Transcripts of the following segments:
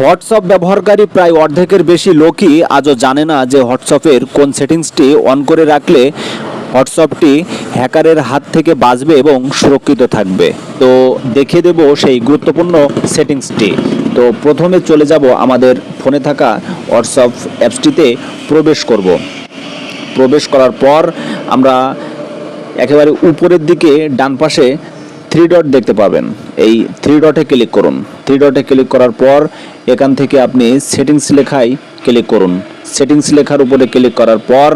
WhatsApp ব্যবহারকারী প্রায় অর্ধেকের বেশি লোকই আজও জানে না যে হোয়াটসঅ্যাপের কোন সেটিংসটি অন করে রাখলে হোয়াটসঅ্যাপটি হ্যাকারের হাত থেকে বাঁচবে এবং সুরক্ষিত থাকবে। তো দেখিয়ে দেব সেই গুরুত্বপূর্ণ সেটিংসটি। তো প্রথমে চলে যাব আমাদের ফোনে থাকা হোয়াটসঅ্যাপ অ্যাপসটিতে প্রবেশ করব। প্রবেশ করার পর আমরা একেবারে উপরের দিকে ডান পাশে থ্রি ডট দেখতে পাবেন। এই থ্রি ডটে ক্লিক করুন। থ্রি ডটে ক্লিক করার পর এখান থেকে আপনি সেটিংস লেখায় ক্লিক করুন। সেটিংস লেখার উপরে ক্লিক করার পর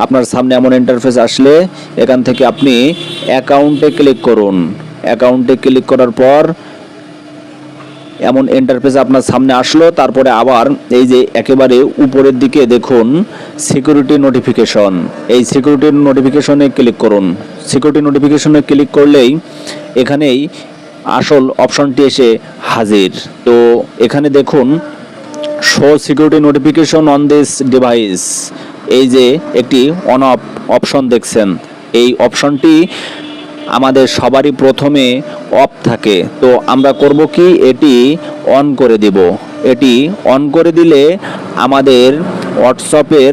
আপনার সামনে এমন ইন্টারফেস আসলে এখান থেকে আপনি অ্যাকাউন্টে ক্লিক করুন। অ্যাকাউন্টে ক্লিক করার পর এমন ইন্টারফেস আপনার সামনে আসলো। তারপরে আবার এই যে একেবারে উপরের দিকে দেখুন সিকিউরিটি নোটিফিকেশন, এই সিকিউরিটি নোটিফিকেশনে ক্লিক করুন। সিকিউরিটি নোটিফিকেশনে ক্লিক করলেই এখানেই আসল অপশনটি এসে হাজির। তো এখানে দেখুন show security notification on this device, এই যে একটি অন অফ অপশন দেখছেন, এই অপশনটি আমাদের সবারই প্রথমে অফ থাকে। তো আমরা করব কি, এটি অন করে দেব। এটি অন করে দিলে আমাদের হোয়াটসঅ্যাপের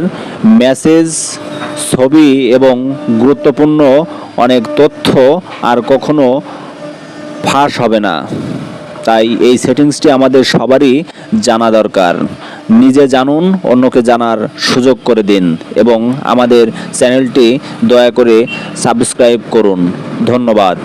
মেসেজ, ছবি এবং গুরুত্বপূর্ণ অনেক তথ্য আর কখনো ফাঁস হবে না। তাই এই সেটিংসটি আমাদের সবারই জানা দরকার। নিজে জানুন, অন্যকে জানার সুযোগ করে দিন এবং আমাদের চ্যানেলটি দয়া করে সাবস্ক্রাইব করুন। ধন্যবাদ।